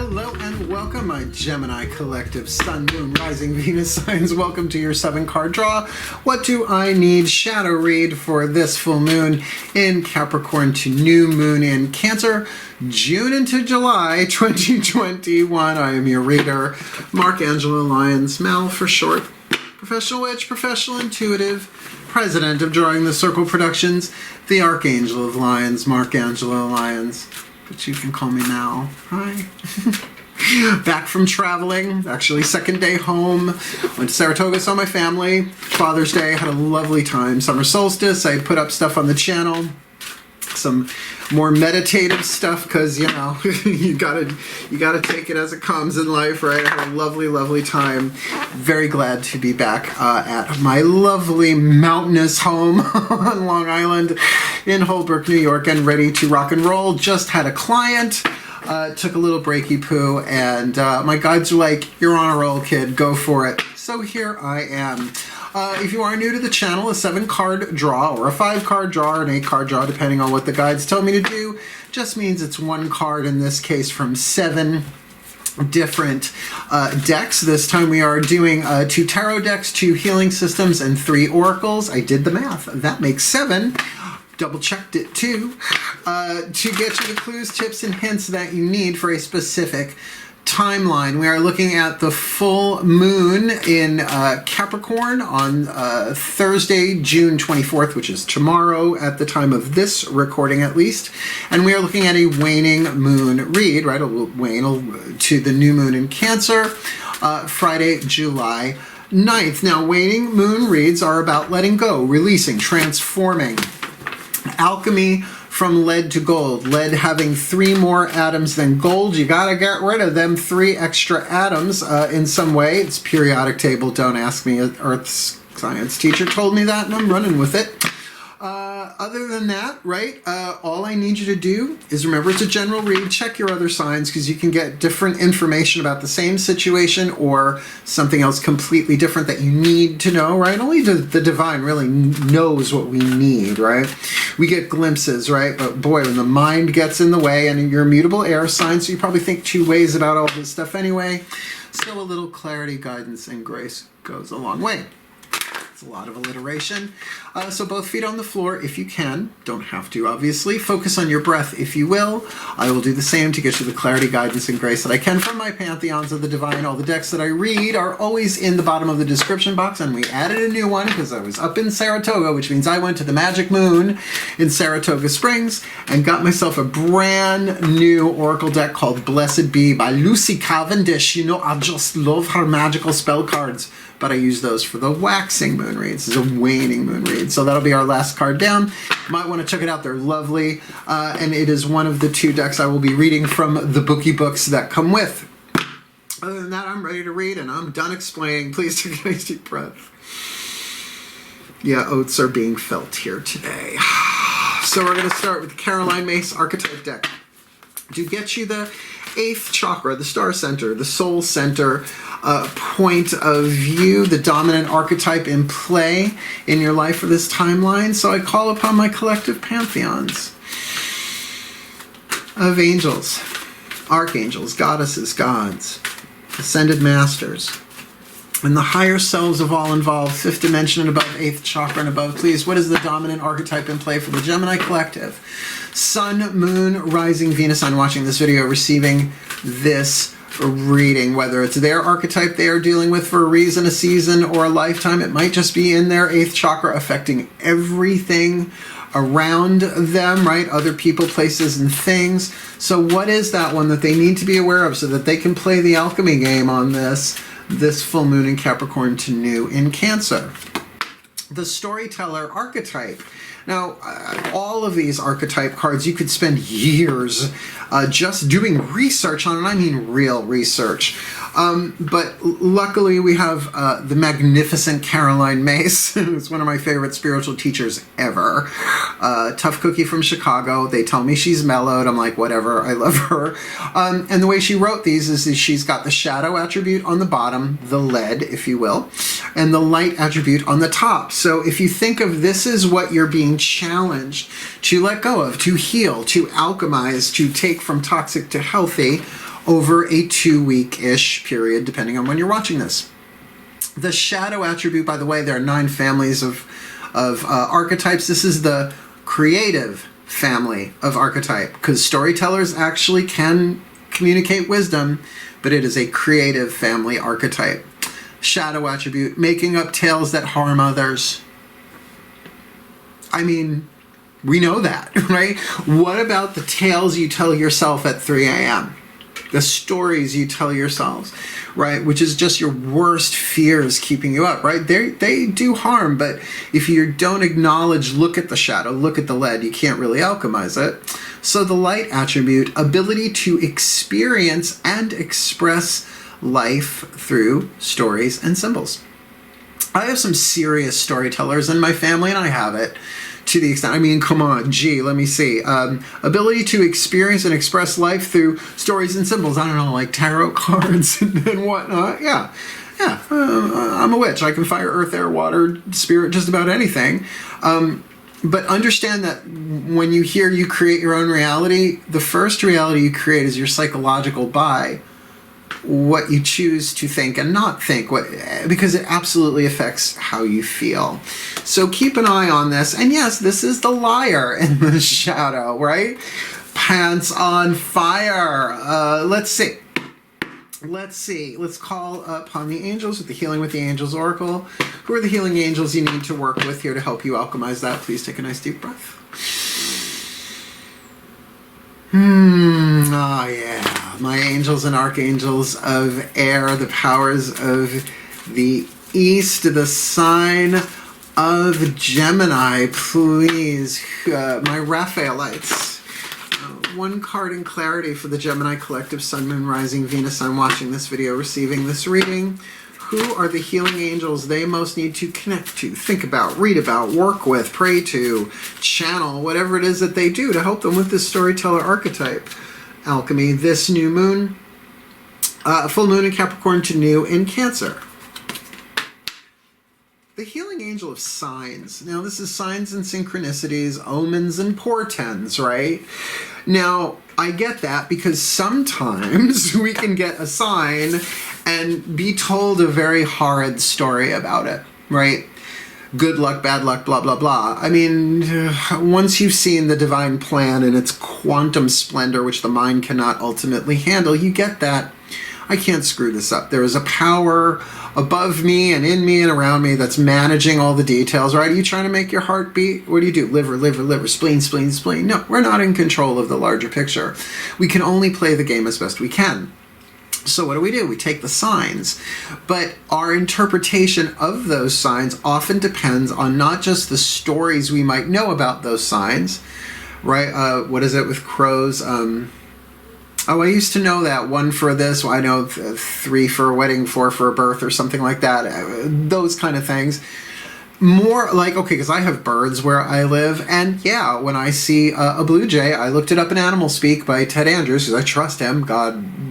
Hello and welcome, my Gemini collective Sun, Moon, Rising, Venus signs. Welcome to your 7-card draw. What do I need? Shadow read for this full moon in Capricorn to new moon in Cancer, June into July 2021. I am your reader, Mark Angelo, Lyons, Mal for short. Professional witch, professional intuitive, president of Drawing the Circle Productions, the Archangel of Lyons, Mark Angelo Lyons. But you can call me Mal. Hi. Back from traveling, actually second day home. Went to Saratoga, saw my family. Father's Day, had a lovely time. Summer solstice, I put up stuff on the channel. Some more meditative stuff because, you know, you gotta take it as it comes in life, right? I had a lovely time. Very glad to be back at my lovely mountainous home on Long Island in Holbrook, New York, and ready to rock and roll. Just had a client. Took a little breaky poo, and my guides are like, "You're on a roll, kid. Go for it." So here I am. If you are new to the channel, a 7-card draw or a 5-card draw or an 8-card draw, depending on what the guides tell me to do, just means it's one card in this case from 7 different decks. This time we are doing 2 tarot decks, 2 healing systems, and 3 oracles. I did the math. That makes 7. Double checked it too, to get you the clues, tips, and hints that you need for a specific timeline. We are looking at the full moon in Capricorn on Thursday, June 24th, which is tomorrow at the time of this recording at least. And we are looking at a waning moon read, right? It will wane to the new moon in Cancer, Friday, July 9th. Now, waning moon reads are about letting go, releasing, transforming. Alchemy from lead to gold. Lead having 3 more atoms than gold. You gotta get rid of them 3 extra atoms in some way. It's periodic table. Don't ask me. An earth science teacher told me that, and I'm running with it. Other than that, right, all I need you to do is remember it's a general read. Check your other signs because you can get different information about the same situation or something else completely different that you need to know, right? Only the divine really knows what we need, right? We get glimpses, right? But boy, when the mind gets in the way, and you're a mutable air sign, so you probably think 2 ways about all this stuff anyway, still a little clarity, guidance, and grace goes a long way. It's a lot of alliteration. So both feet on the floor if you can. Don't have to, obviously. Focus on your breath if you will. I will do the same to get you the clarity, guidance, and grace that I can from my pantheons of the divine. All the decks that I read are always in the bottom of the description box, and we added a new one because I was up in Saratoga, which means I went to the Magic Moon in Saratoga Springs and got myself a brand new oracle deck called Blessed Be by Lucy Cavendish. You know, I just love her magical spell cards, but I use those for the waxing moon reads. This is a waning moon read. So that'll be our last card down. You might want to check it out. They're lovely. And it is one of the 2 decks I will be reading from the bookie books that come with. Other than that, I'm ready to read and I'm done explaining. Please take a nice deep breath. Yeah, oats are being felt here today. So we're going to start with the Caroline Myss archetype deck. To get you the 8th chakra, the star center, the soul center point of view, the dominant archetype in play in your life for this timeline. So I call upon my collective pantheons of angels, archangels, goddesses, gods, ascended masters, and the higher selves of all involved, 5th dimension and above, 8th chakra and above. Please, what is the dominant archetype in play for the Gemini collective? Sun, Moon, Rising, Venus sign watching this video, receiving this reading, whether it's their archetype they are dealing with for a reason, a season, or a lifetime. It might just be in their 8th chakra affecting everything around them, right? Other people, places, and things. So what is that one that they need to be aware of so that they can play the alchemy game on this full moon in Capricorn to new in Cancer? The Storyteller archetype. Now, all of these archetype cards, you could spend years just doing research on, and I mean real research. But luckily we have the magnificent Caroline Myss, who's one of my favorite spiritual teachers ever. Tough cookie from Chicago. They tell me she's mellowed. I'm like, whatever, I love her. And the way she wrote these is that she's got the shadow attribute on the bottom, the lead, if you will, and the light attribute on the top. So if you think of this as what you're being challenged to let go of, to heal, to alchemize, to take from toxic to healthy, over a 2-week-ish period, depending on when you're watching this. The shadow attribute, by the way, there are 9 families of archetypes. This is the creative family of archetype, because storytellers actually can communicate wisdom, but it is a creative family archetype. Shadow attribute, making up tales that harm others. I mean, we know that, right? What about the tales you tell yourself at 3 a.m.? The stories you tell yourselves, right? Which is just your worst fears keeping you up, right? They do harm, but if you don't acknowledge, look at the shadow, look at the lead, you can't really alchemize it. So the light attribute, ability to experience and express life through stories and symbols. I have some serious storytellers in my family, and I have it to the extent, I mean, come on, gee, let me see. Ability to experience and express life through stories and symbols. I don't know, like tarot cards and whatnot. Yeah. I'm a witch. I can fire earth, air, water, spirit, just about anything. But understand that when you hear you create your own reality, the first reality you create is your psychological by what you choose to think and not think, because it absolutely affects how you feel. So keep an eye on this. And yes, this is the liar in the shadow, right? Pants on fire. Let's see. Let's call upon the angels with the Healing with the Angels Oracle. Who are the healing angels you need to work with here to help you alchemize that? Please take a nice deep breath. Oh yeah. My angels and archangels of air, the powers of the east, the sign of Gemini, please. My Raphaelites. One card in clarity for the Gemini collective, Sun, Moon, Rising, Venus. I'm watching this video, receiving this reading. Who are the healing angels they most need to connect to, think about, read about, work with, pray to, channel, whatever it is that they do to help them with this storyteller archetype? Alchemy, this new moon, full moon in Capricorn to new in Cancer. The healing angel of signs. Now this is signs and synchronicities, omens and portents, right? Now I get that because sometimes we can get a sign and be told a very horrid story about it, right? Good luck, bad luck, blah, blah, blah. I mean, once you've seen the divine plan in its quantum splendor, which the mind cannot ultimately handle, you get that. I can't screw this up. There is a power above me and in me and around me that's managing all the details, right? Are you trying to make your heart beat? What do? Liver, spleen, spleen, spleen. No, we're not in control of the larger picture. We can only play the game as best we can. So what do? We take the signs, but our interpretation of those signs often depends on not just the stories we might know about those signs, right? What is it with crows? Oh, I used to know that. 1 for this, I know 3 for a wedding, 4 for a birth, or something like that. Those kind of things. More like, okay, because I have birds where I live, and yeah, when I see a blue jay, I looked it up in Animal Speak by Ted Andrews, because I trust him,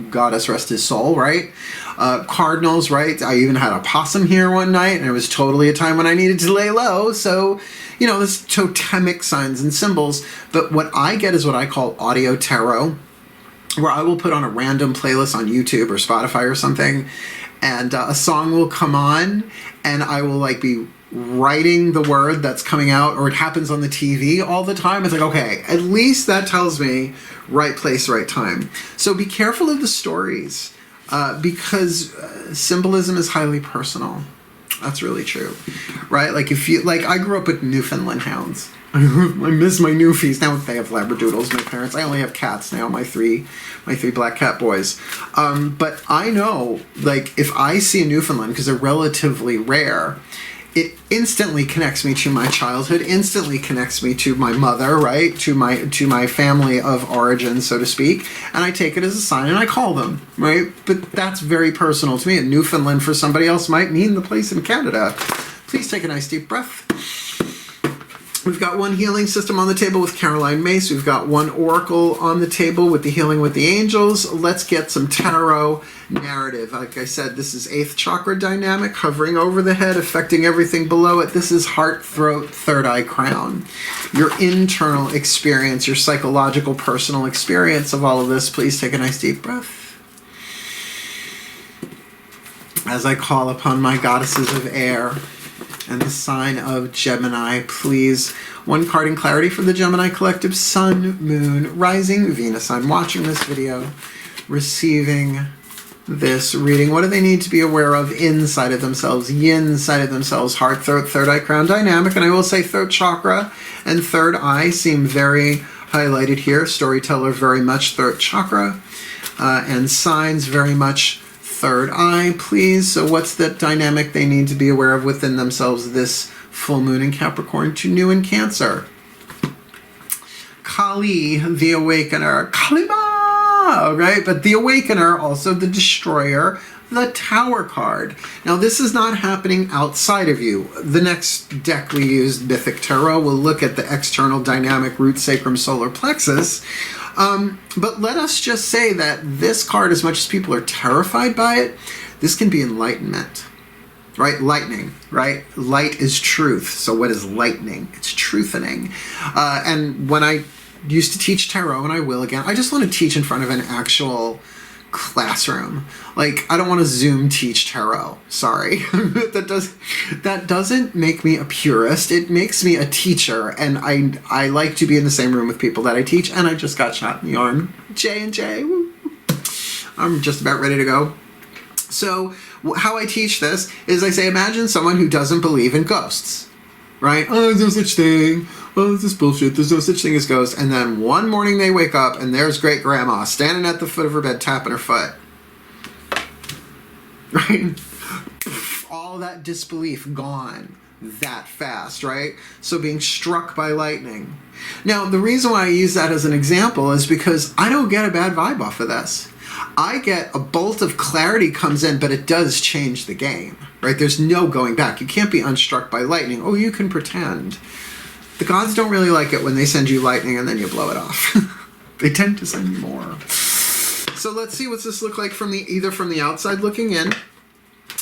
Goddess rest his soul, right? Cardinals, right? I even had a possum here one night, and it was totally a time when I needed to lay low, so, you know, this totemic signs and symbols, but what I get is what I call audio tarot, where I will put on a random playlist on YouTube or Spotify or something, and a song will come on, and I will like be writing the word that's coming out, or it happens on the TV all the time. It's like, okay, at least that tells me right place, right time. So be careful of the stories, because symbolism is highly personal. That's really true, right? Like if you, like I grew up with Newfoundland hounds. I miss my Newfies. Now they have Labradoodles, my parents. I only have cats now, my three black cat boys. But I know, like, if I see a Newfoundland, because they're relatively rare, it instantly connects me to my childhood, instantly connects me to my mother, right? To my family of origin, so to speak. And I take it as a sign and I call them, right? But that's very personal to me. And Newfoundland for somebody else might mean the place in Canada. Please take a nice deep breath. We've got one healing system on the table with Caroline Mace. We've got one oracle on the table with the Healing with the Angels. Let's get some tarot narrative. Like I said, this is 8th chakra dynamic, hovering over the head, affecting everything below it. This is heart, throat, third eye, crown. Your internal experience, your psychological, personal experience of all of this. Please take a nice deep breath. as I call upon my goddesses of air and the sign of Gemini, please. One card in clarity for the Gemini collective: Sun, Moon, Rising, Venus. I'm watching this video, receiving this reading. What do they need to be aware of inside of themselves, yin side of themselves, heart, throat, third eye, crown dynamic? And I will say throat chakra and third eye seem very highlighted here. Storyteller, very much throat chakra, and signs very much third eye, please. So what's the dynamic they need to be aware of within themselves this full moon in Capricorn to new in Cancer? Kali, the awakener. Kalima, right? But the awakener, also the destroyer, the Tower card. Now, this is not happening outside of you. The next deck we used, Mythic Tarot, will look at the external dynamic root, sacrum, solar plexus. But let us just say that this card, as much as people are terrified by it, this can be enlightenment, right? Lightning, right? Light is truth. So what is lightning? It's truthening. And when I used to teach tarot, and I will again, I just want to teach in front of an actual classroom. Like, I don't want to Zoom teach tarot. Sorry. that doesn't make me a purist. It makes me a teacher, and I like to be in the same room with people that I teach, and I just got shot in the arm. J&J. I'm just about ready to go. So how I teach this is I say, imagine someone who doesn't believe in ghosts, right? Oh, there's no such thing. Oh, this is bullshit. There's no such thing as ghosts. And then one morning they wake up and there's great grandma standing at the foot of her bed tapping her foot. Right? All that disbelief gone that fast, right? So being struck by lightning. Now, the reason why I use that as an example is because I don't get a bad vibe off of this. I get a bolt of clarity comes in, but it does change the game, right? There's no going back. You can't be unstruck by lightning. Oh, you can pretend. The gods don't really like it when they send you lightning and then you blow it off. They tend to send you more. So let's see what's this look like from either from the outside looking in,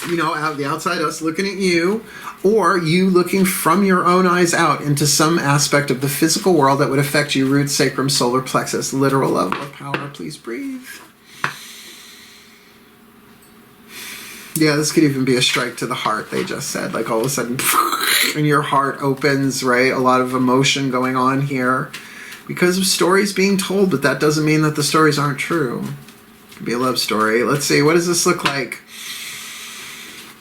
you know, out the outside, us looking at you, or you looking from your own eyes out into some aspect of the physical world that would affect you, root, sacrum, solar plexus, literal level of power. Please breathe. Yeah, this could even be a strike to the heart, they just said. Like all of a sudden, and your heart opens, right? A lot of emotion going on here because of stories being told, but that doesn't mean that the stories aren't true. It could be a love story. Let's see, what does this look like?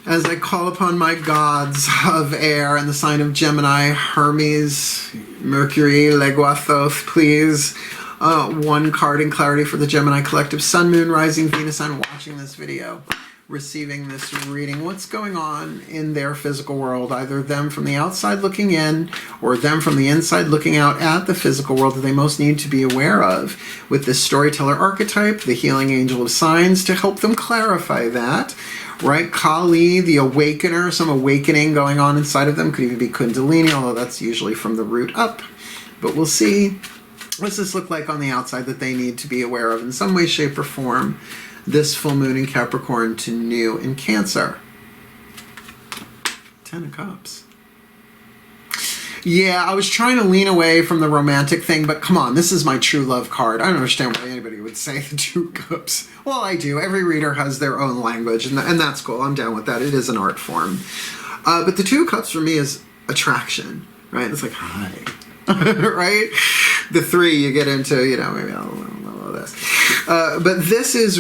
As I call upon my gods of air and the sign of Gemini, Hermes, Mercury, Leguathoth, please. One card in clarity for the Gemini collective, Sun, Moon, Rising, Venus. I'm watching this video, receiving this reading. What's going on in their physical world, either them from the outside looking in or them from the inside looking out at the physical world that they most need to be aware of with this storyteller archetype, the healing angel of signs, to help them clarify that, right? Kali, the awakener, some awakening going on inside of them, could even be Kundalini, although that's usually from the root up, but we'll see. What's this look like on the outside that they need to be aware of in some way, shape, or form this full moon in Capricorn to new in Cancer? 10 of Cups. Yeah, I was trying to lean away from the romantic thing, but come on, this is my true love card. I don't understand why anybody would say the 2 Cups. Well, I do. Every reader has their own language, and that's cool. I'm down with that. It is an art form. But the 2 Cups for me is attraction, right? It's like, hi. Right? The 3 you get into, you know, maybe I'll this. But this is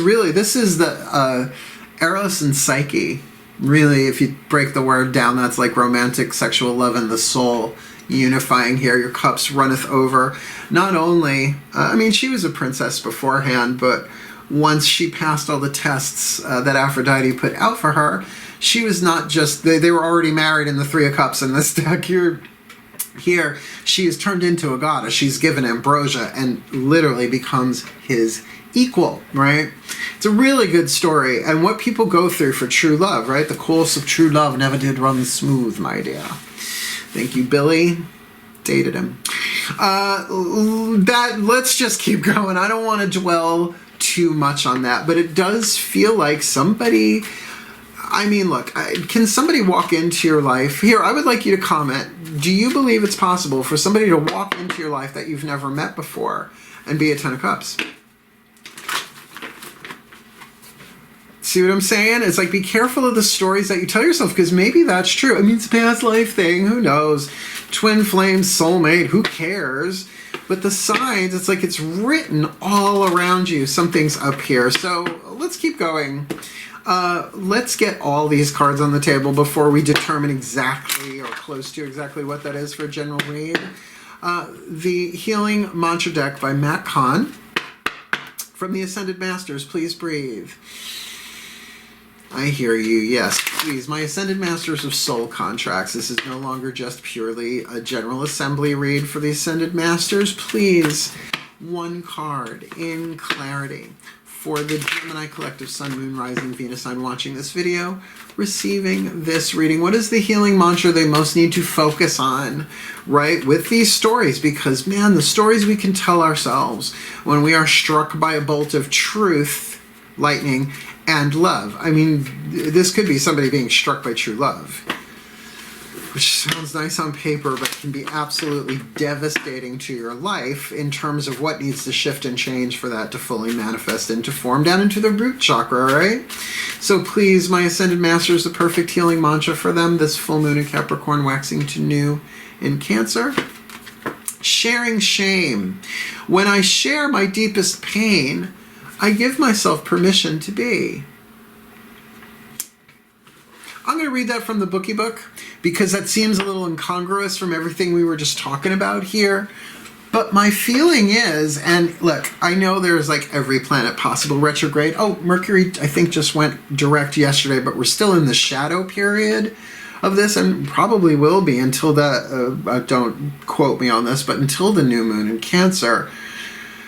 the Eros and Psyche. Really, if you break the word down, that's like romantic sexual love and the soul unifying here. Your cups runneth over. Not only, I mean, she was a princess beforehand, but once she passed all the tests that Aphrodite put out for her, she was not just, they were already married in the 3 of Cups in this deck. Here, she is turned into a goddess. She's given ambrosia and literally becomes his equal, right? It's a really good story, and what people go through for true love, right? The course of true love never did run smooth, my dear. Thank you, Billy. Dated him. Let's just keep going. I don't want to dwell too much on that, but it does feel like somebody... I mean, look, can somebody walk into your life? Here, I would like you to comment. Do you believe it's possible for somebody to walk into your life that you've never met before and be a 10 of Cups? See what I'm saying? It's like, be careful of the stories that you tell yourself, because maybe that's true. I mean, it's a past life thing. Who knows? Twin flame, soulmate, who cares? But the signs, it's like it's written all around you. Something's up here. So let's keep going. Let's get all these cards on the table before we determine exactly or close to exactly what that is for a general read. The Healing Mantra deck by Matt Kahn. From the Ascended Masters, please breathe. I hear you, yes, please. My Ascended Masters of Soul Contracts. This is no longer just purely a General Assembly read for the Ascended Masters. Please, one card in clarity for the Gemini Collective Sun, Moon, Rising, Venus sign watching this video, receiving this reading. What is the healing mantra they most need to focus on, right, with these stories? Because, man, the stories we can tell ourselves when we are struck by a bolt of truth, lightning, and love. I mean, this could be somebody being struck by true love, which sounds nice on paper, but can be absolutely devastating to your life in terms of what needs to shift and change for that to fully manifest into form down into the root chakra, right? So please, my Ascended Masters, the perfect healing mantra for them, this full moon in Capricorn waxing to new in Cancer. Sharing shame. When I share my deepest pain, I give myself permission to be. I'm going to read that from the Bookie Book because that seems a little incongruous from everything we were just talking about here. But my feeling is, and look, I know there's like every planet possible retrograde. Oh, Mercury, I think, just went direct yesterday, but we're still in the shadow period of this and probably will be until the, don't quote me on this, but until the new moon in Cancer.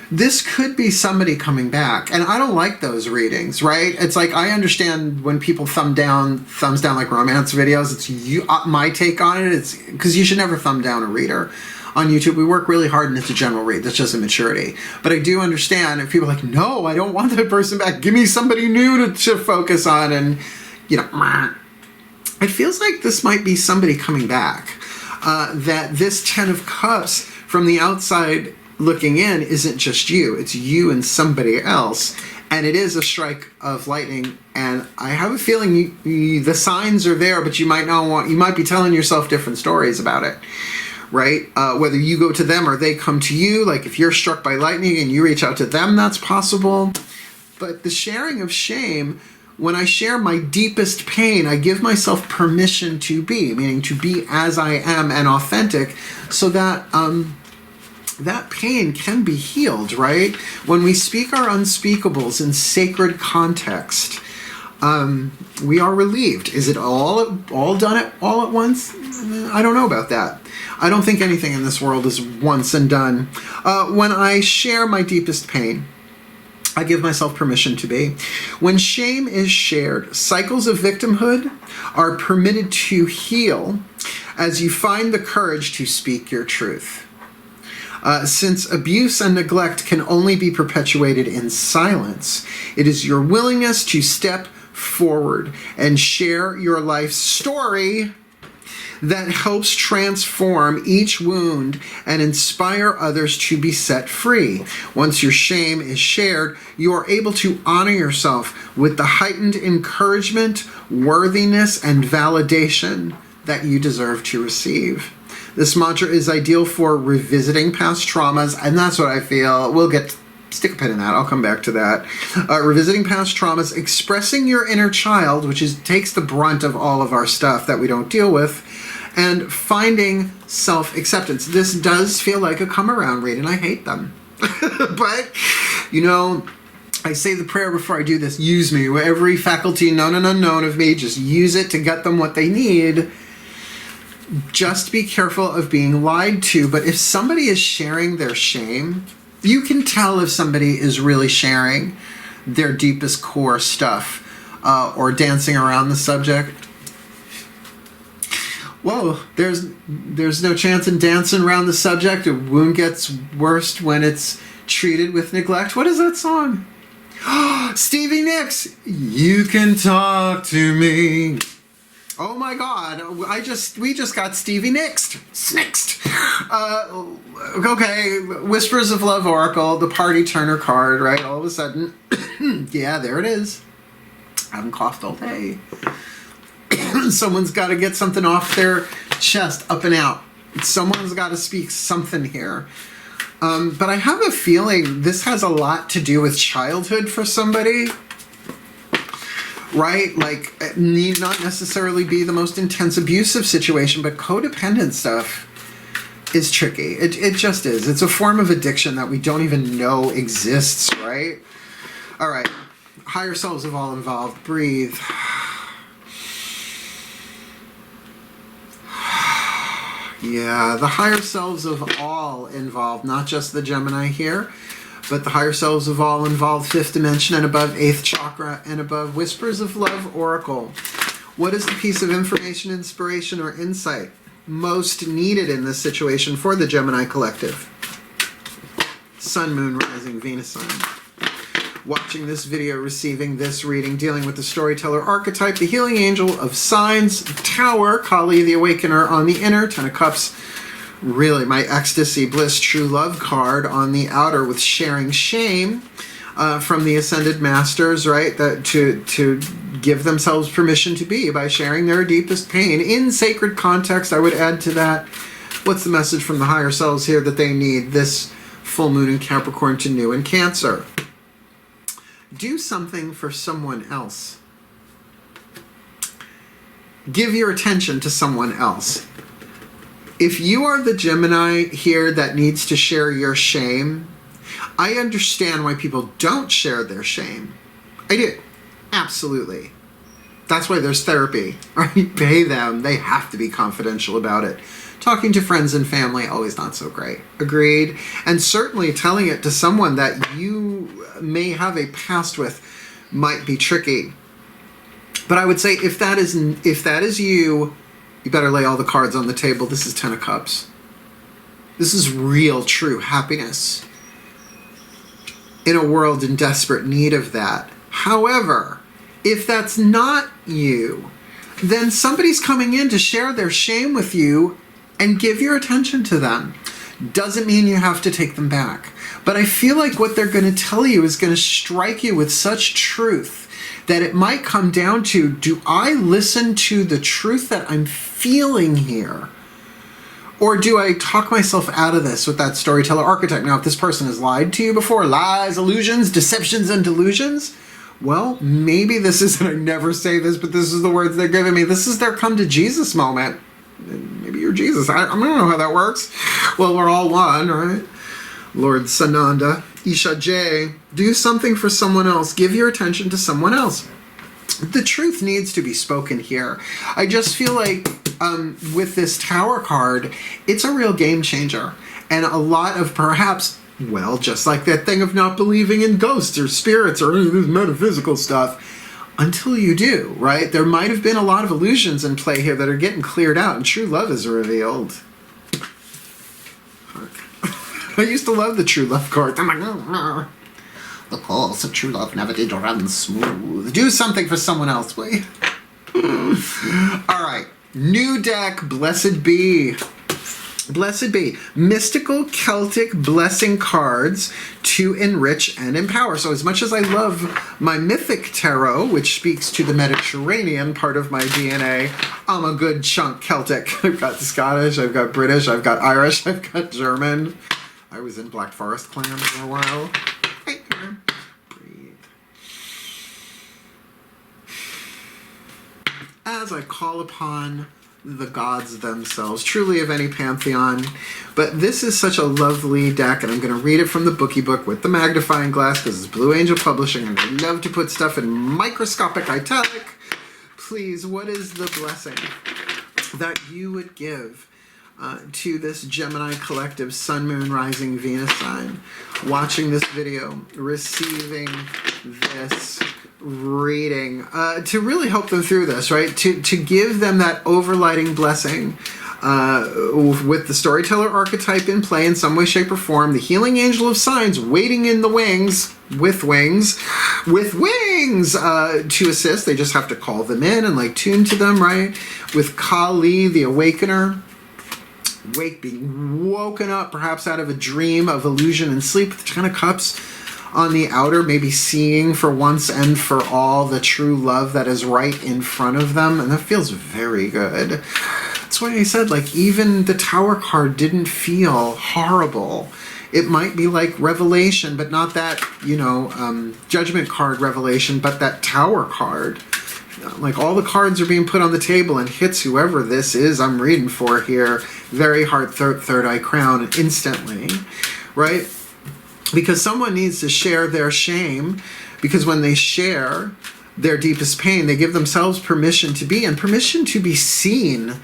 This could be somebody coming back, and I don't like those readings, right? It's like, I understand when people thumbs down like romance videos. It's you. My take on it, it's because you should never thumb down a reader on YouTube. We work really hard, and it's a general read. That's just immaturity. But I do understand if people are like, no, I don't want that person back. Give me somebody new to focus on, and you know, it feels like this might be somebody coming back. That this Ten of Cups from the outside looking in isn't just you, it's you and somebody else, and it is a strike of lightning. And I have a feeling the signs are there, but you might be telling yourself different stories about it, right? Whether you go to them or they come to you, like if you're struck by lightning and you reach out to them, that's possible. But the sharing of shame, when I share my deepest pain, I give myself permission to be, meaning to be as I am and authentic, so that that pain can be healed, right? When we speak our unspeakables in sacred context, we are relieved. Is it all done all at once? I don't know about that. I don't think anything in this world is once and done. When I share my deepest pain, I give myself permission to be. When shame is shared, cycles of victimhood are permitted to heal as you find the courage to speak your truth. Since abuse and neglect can only be perpetuated in silence, it is your willingness to step forward and share your life's story that helps transform each wound and inspire others to be set free. Once your shame is shared, you are able to honor yourself with the heightened encouragement, worthiness, and validation that you deserve to receive. This mantra is ideal for revisiting past traumas, and that's what I feel. Stick a pin in that. I'll come back to that. Revisiting past traumas, expressing your inner child, which takes the brunt of all of our stuff that we don't deal with, and finding self-acceptance. This does feel like a come-around read, and I hate them. But, you know, I say the prayer before I do this. Use me. Every faculty known and unknown of me, just use it to get them what they need. Just be careful of being lied to. But if somebody is sharing their shame, you can tell if somebody is really sharing their deepest core stuff or dancing around the subject. Whoa, there's no chance in dancing around the subject. A wound gets worse when it's treated with neglect. What is that song? Stevie Nicks. You can talk to me. Oh my God! We just got Stevie Nicks. Okay, Whispers of Love Oracle, the Party Turner card, right? All of a sudden, yeah, there it is. I haven't coughed all day. Someone's got to get something off their chest, up and out. Someone's got to speak something here. But I have a feeling this has a lot to do with childhood for somebody. Right? Like, it need not necessarily be the most intense abusive situation, but codependent stuff is tricky. It just is. It's a form of addiction that we don't even know exists, right? All right. Higher selves of all involved. Breathe. Yeah, the higher selves of all involved, not just the Gemini here, but the higher selves of all involved, 5th dimension and above, 8th chakra and above. Whispers of Love Oracle. What is the piece of information, inspiration, or insight most needed in this situation for the Gemini collective? Sun, Moon, Rising, Venus sign. Watching this video, receiving this reading, dealing with the Storyteller archetype, the Healing Angel of Signs, Tower, Kali, the Awakener on the inner, 10 of Cups, really my Ecstasy, Bliss, True Love card on the outer with Sharing Shame from the Ascended Masters, right? That to give themselves permission to be by sharing their deepest pain in sacred context. I would add to that, what's the message from the higher selves here that they need this full moon in Capricorn to new in Cancer? Do something for someone else. Give your attention to someone else. If you are the Gemini here that needs to share your shame, I understand why people don't share their shame. I do. Absolutely. That's why there's therapy, right? Pay them. They have to be confidential about it. Talking to friends and family, always not so great. Agreed. And certainly telling it to someone that you may have a past with might be tricky. But I would say if that is you, you better lay all the cards on the table. This is 10 of Cups. This is real, true happiness in a world in desperate need of that. However, if that's not you, then somebody's coming in to share their shame with you and give your attention to them. Doesn't mean you have to take them back. But I feel like what they're going to tell you is going to strike you with such truth that it might come down to, do I listen to the truth that I'm feeling here? Or do I talk myself out of this with that Storyteller archetype? Now, if this person has lied to you before, lies, illusions, deceptions, and delusions, well, maybe this isn't, I never say this, but this is the words they're giving me. This is their come to Jesus moment. Maybe you're Jesus. I don't know how that works. Well, we're all one, right? Lord Sananda, Isha J, do something for someone else. Give your attention to someone else. The truth needs to be spoken here. I just feel like with this Tower card, it's a real game changer. And a lot of perhaps, well, just like that thing of not believing in ghosts or spirits or any of this metaphysical stuff, until you do, right? There might have been a lot of illusions in play here that are getting cleared out and true love is revealed. I used to love the true love card. I'm like, no. The course of true love never did run smooth. Do something for someone else, please. All right. New deck, Blessed Be. Blessed Be. Mystical Celtic blessing cards to enrich and empower. So as much as I love my Mythic Tarot, which speaks to the Mediterranean part of my DNA, I'm a good chunk Celtic. I've got Scottish, I've got British, I've got Irish, I've got German. I was in Black Forest Clan for a while. Hey, breathe. As I call upon the gods themselves, truly of any pantheon. But this is such a lovely deck, and I'm going to read it from the bookie book with the magnifying glass because it's Blue Angel Publishing, and I love to put stuff in microscopic italic. Please, what is the blessing that you would give to this Gemini collective, Sun, Moon, Rising, Venus sign, watching this video, receiving this reading, to really help them through this, right? To give them that overlighting blessing with the Storyteller archetype in play in some way, shape, or form, the Healing Angel of Signs waiting in the wings, with wings, to assist. They just have to call them in and like tune to them, right? With Kali, the Awakener, being woken up perhaps out of a dream of illusion and sleep with the 10 of Cups on the outer, maybe seeing for once and for all the true love that is right in front of them. And that feels very good. That's why I said, like, even the Tower card didn't feel horrible. It might be like Revelation, but not that, you know, Judgment card Revelation, but that Tower card. Like, all the cards are being put on the table and hits whoever this is I'm reading for here. Very hard third eye crown instantly, right? Because someone needs to share their shame, because when they share their deepest pain, they give themselves permission to be, and permission to be seen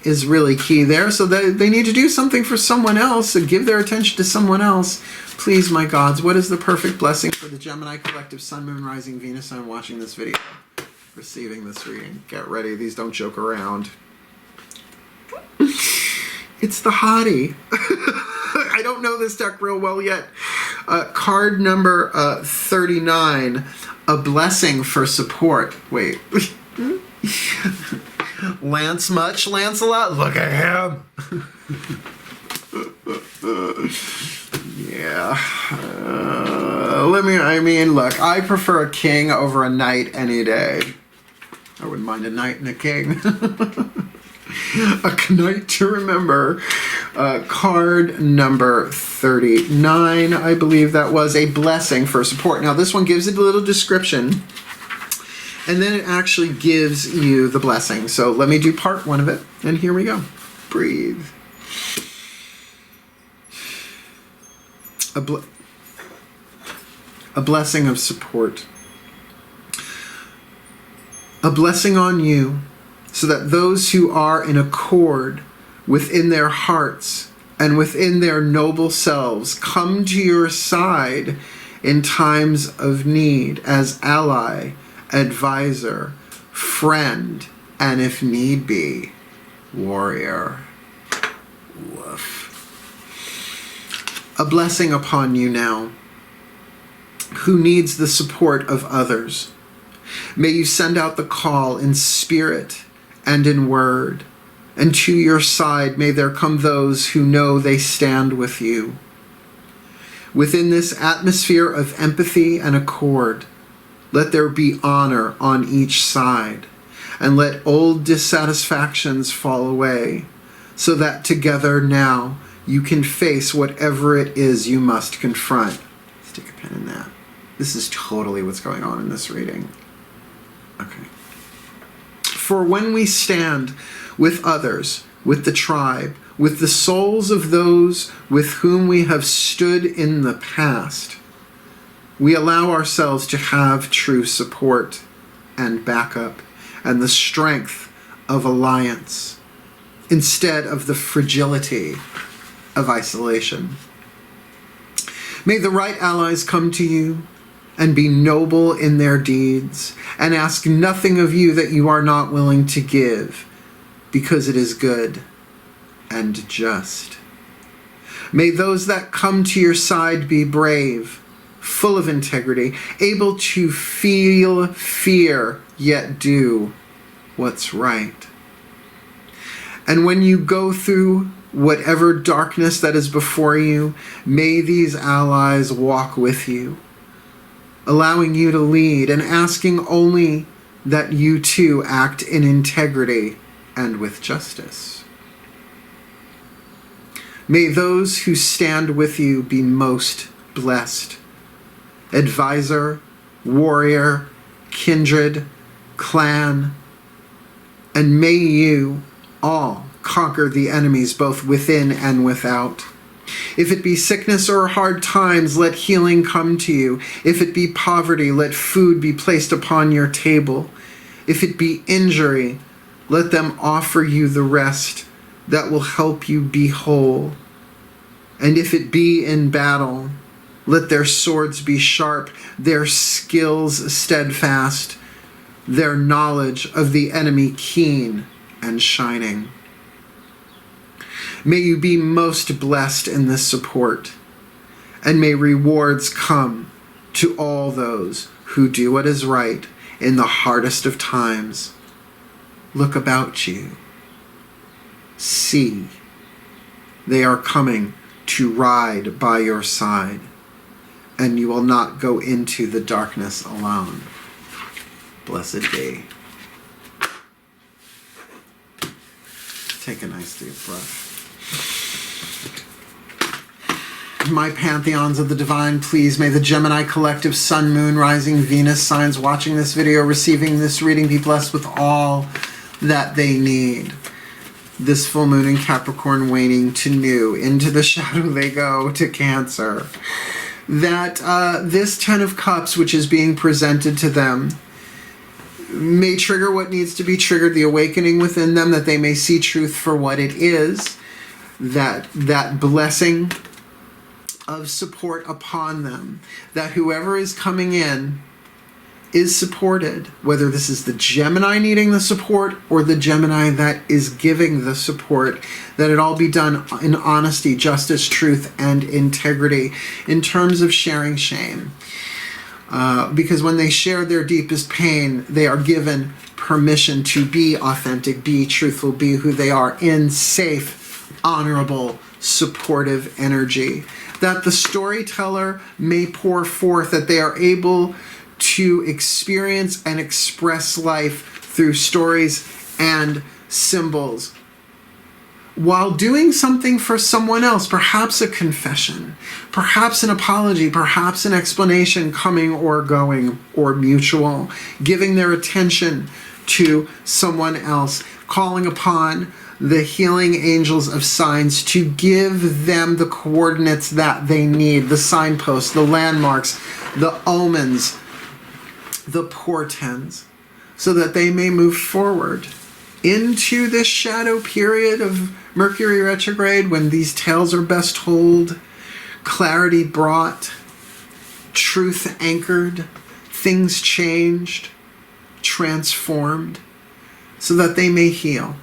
is really key there. So they need to do something for someone else and give their attention to someone else. Please, my gods, what is the perfect blessing for the Gemini collective, Sun, Moon, Rising, Venus sign watching this video, receiving this reading? Get ready. These don't joke around. It's the hottie. I don't know this deck real well yet. Card number 39, a blessing for support. Wait. Lance much, Lancelot? Look at him. Yeah. Look, I prefer a king over a knight any day. I wouldn't mind a knight and a king. A knight to remember. Card number 39, I believe that was, a blessing for support. Now this one gives it a little description, and then it actually gives you the blessing. So let me do part one of it, and here we go. Breathe. A blessing of support. A blessing on you, so that those who are in accord within their hearts and within their noble selves come to your side in times of need as ally, advisor, friend, and if need be, warrior. Woof. A blessing upon you now, who needs the support of others. May you send out the call in spirit and in word, and to your side may there come those who know they stand with you. Within this atmosphere of empathy and accord, let there be honor on each side, and let old dissatisfactions fall away, so that together now you can face whatever it is you must confront. Stick a pin in that. This is totally what's going on in this reading. Okay. For when we stand with others, with the tribe, with the souls of those with whom we have stood in the past, we allow ourselves to have true support and backup and the strength of alliance instead of the fragility of isolation. May the right allies come to you and be noble in their deeds, and ask nothing of you that you are not willing to give, because it is good and just. May those that come to your side be brave, full of integrity, able to feel fear, yet do what's right. And when you go through whatever darkness that is before you, may these allies walk with you, allowing you to lead and asking only that you too act in integrity and with justice. May those who stand with you be most blessed. Advisor, warrior, kindred, clan, and may you all conquer the enemies both within and without. If it be sickness or hard times, let healing come to you. If it be poverty, let food be placed upon your table. If it be injury, let them offer you the rest that will help you be whole. And if it be in battle, let their swords be sharp, their skills steadfast, their knowledge of the enemy keen and shining. May you be most blessed in this support, and may rewards come to all those who do what is right in the hardest of times. Look about you. See, they are coming to ride by your side, and you will not go into the darkness alone. Blessed be. Take a nice deep breath. My pantheons of the divine, please may the Gemini collective, Sun, Moon, Rising, Venus signs watching this video, receiving this reading, be blessed with all that they need. This full moon in Capricorn waning to new, into the shadow they go, to Cancer. That this Ten of Cups, which is being presented to them, may trigger what needs to be triggered, the awakening within them, that they may see truth for what it is, that blessing of support upon them, that whoever is coming in is supported, whether this is the Gemini needing the support or the Gemini that is giving the support, that it all be done in honesty, justice, truth, and integrity in terms of sharing shame. Because when they share their deepest pain, they are given permission to be authentic, be truthful, be who they are in safe, honorable, supportive energy. That the storyteller may pour forth, that they are able to experience and express life through stories and symbols, while doing something for someone else, perhaps a confession, perhaps an apology, perhaps an explanation coming or going or mutual, giving their attention to someone else, calling upon the healing angels of signs to give them the coordinates that they need, the signposts, the landmarks, the omens, the portents, so that they may move forward into this shadow period of Mercury retrograde, when these tales are best told, clarity brought, truth anchored, things changed, transformed, so that they may heal,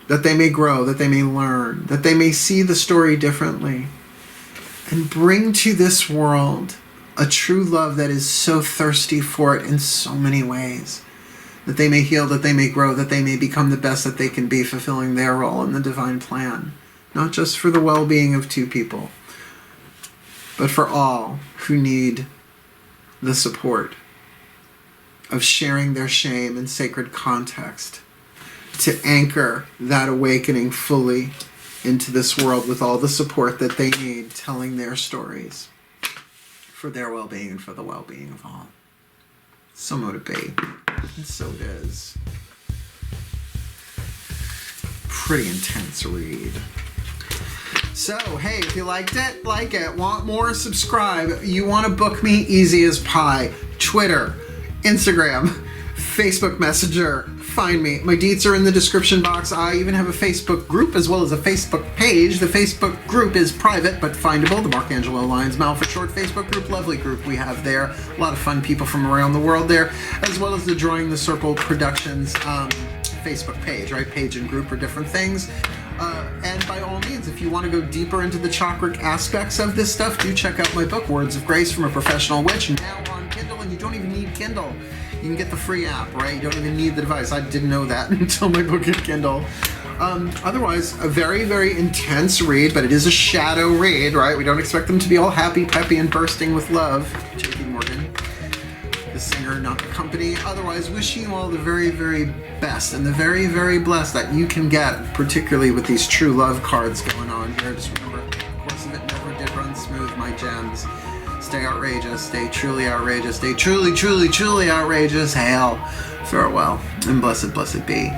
that they may grow, that they may learn, that they may see the story differently, and bring to this world a true love that is so thirsty for it in so many ways, that they may heal, that they may grow, that they may become the best that they can be, fulfilling their role in the divine plan, not just for the well-being of two people, but for all who need the support of sharing their shame in sacred context, to anchor that awakening fully into this world with all the support that they need, telling their stories for their well-being and for the well-being of all. So mote it be, and so it is. Pretty intense read. So, hey, if you liked it, like it. Want more? Subscribe. You want to book me? Easy as pie. Twitter, Instagram, Facebook Messenger. Find me. My deets are in the description box. I even have a Facebook group as well as a Facebook page. The Facebook group is private but findable. The Mark Angelo Lyons Mal for short Facebook group. Lovely group we have there. A lot of fun people from around the world there, as well as the Drawing the Circle Productions Facebook page, right? Page and group are different things. And by all means, if you want to go deeper into the chakric aspects of this stuff, do check out my book, Words of Grace from a Professional Witch, now on Kindle, and you don't even need Kindle. You can get the free app, right? You don't even need the device. I didn't know that until my book hit Kindle. Otherwise, a very, very intense read, but it is a shadow read, right? We don't expect them to be all happy, peppy, and bursting with love. J.P. Morgan, the singer, not the company. Otherwise, wishing you all the very, very best and the very, very blessed that you can get, particularly with these true love cards going on here. Just remember, the course of it never did run smooth, my gems. Stay outrageous, stay truly outrageous, stay truly, truly, truly outrageous. Hail, farewell, and blessed, blessed be.